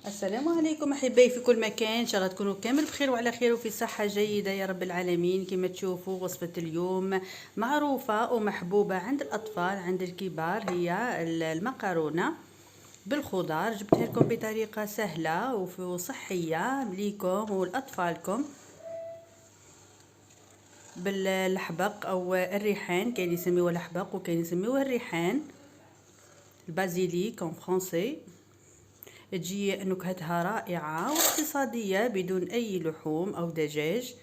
السلام عليكم احبائي في كل مكان، ان شاء الله تكونوا كامل بخير وعلى خير وفي صحه جيده يا رب العالمين. كما تشوفوا وصفه اليوم معروفه ومحبوبه عند الاطفال عند الكبار، هي المكرونه بالخضار. جبتها لكم بطريقه سهله وصحيه ليكم ولاطفالكم بالحبق او الريحان، كاين يسميوه الحبق وكاين يسميوه الريحان، البازيليك en français. تجي نكهتها رائعة واقتصادية بدون أي لحوم أو دجاج،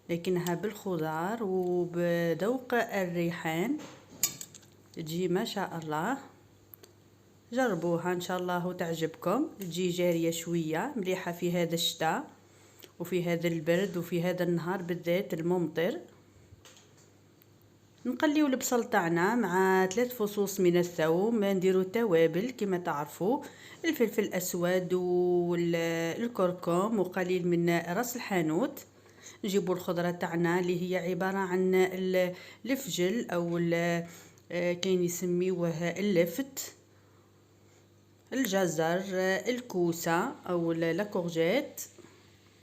لكنها بالخضار وبذوق الريحان تجي ما شاء الله. جربوها إن شاء الله وتعجبكم. تجي جارية شوية مليحة في هذا الشتاء وفي هذا البرد وفي هذا النهار بالذات الممطر. نقليو البصل تاعنا مع 3 فصوص من الثوم، نديرو توابل كما تعرفوا، الفلفل الاسود والكركم وقليل من راس الحانوت. نجيبوا الخضره تاعنا اللي هي عباره عن الفجل او كاين يسميوه اللفت، الجزر، الكوسه او لاكورجيت،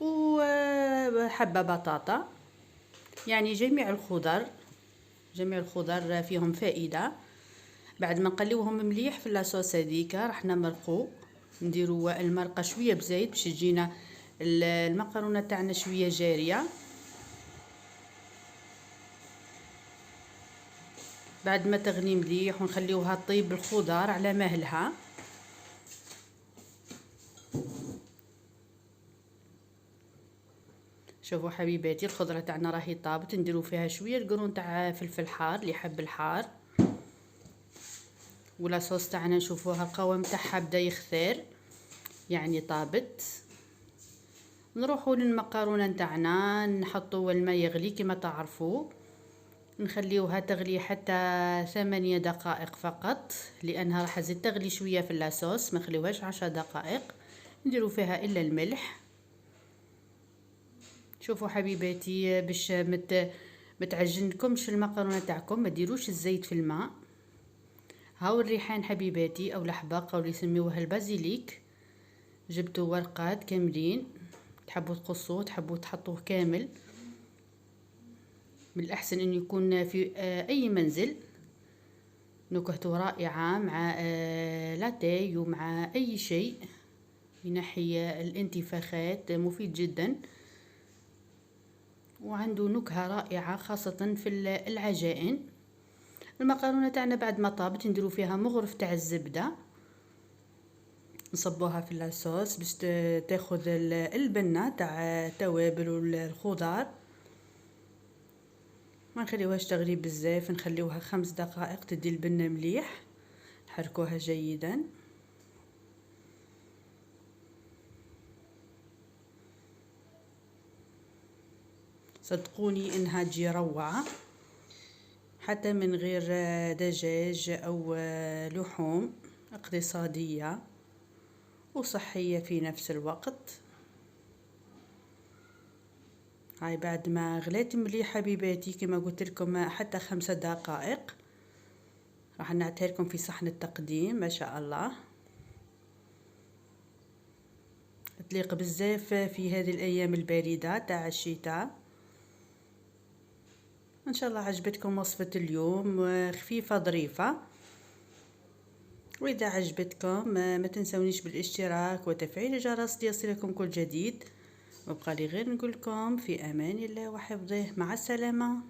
وحبه بطاطا. يعني جميع الخضر فيهم فائده. بعد ما نقليوهم مليح في لاصوص هذيك راح نمرقوا، نديروا المرقه شويه بزيت باش تجينا المكرونه تاعنا شويه جاريه. بعد ما تغلي مليح ونخليوها طيب الخضار على مهلها. شوفوا حبيباتي الخضره تاعنا راهي طابت، نديروا فيها شويه القرون تاع فلفل حار اللي يحب الحار، ولا صوص تاعنا نشوفوها القوام تاعها بدا يخثر يعني طابت. نروحوا للمكرونه نتاعنا، نحطوا الماء يغلي كما تعرفوا، نخليوها تغلي حتى 8 دقائق فقط، لانها راح تزيد تغلي شويه في لاصوص، ما نخليوهاش 10 دقائق. نديروا فيها الا الملح. شوفوا حبيباتي باش متعجنكمش المكرونه تاعكم، ما ديروش الزيت في الماء. هاو الريحان حبيباتي او الحبق او اللي يسميوه البازيليك، جبتوا ورقات كاملين، تحبوا تقصوه تحبوا تحطوه كامل، من الاحسن ان يكون في اي منزل. نكهته رائعه مع لاتاي ومع اي شيء ينحي الانتفاخات، مفيد جدا وعنده نكهه رائعه خاصه في العجائن. المكرونه تاعنا بعد ما طابت نديرو فيها مغرف تاع الزبده، نصبوها في لاصوص باش تاخذ البنه تاع التوابل والخضار. ما نخليوهاش تغلي بزاف، نخليوها 5 دقائق تدي البنه مليح، نحركوها جيدا. صدقوني انها تجي روعه حتى من غير دجاج او لحوم، اقتصاديه وصحيه في نفس الوقت. هاي بعد ما غليت مليح حبيباتي كما قلت لكم حتى 5 دقائق، راح نعطيها لكم في صحن التقديم. ما شاء الله تليق بزاف في هذه الايام البارده تاع الشتاء. ان شاء الله عجبتكم وصفه اليوم، خفيفه ظريفه. واذا عجبتكم ما تنسونيش بالاشتراك وتفعيل الجرس ليصلكم كل جديد. وبقى لي غير نقول لكم في امان الله وحفظه، مع السلامه.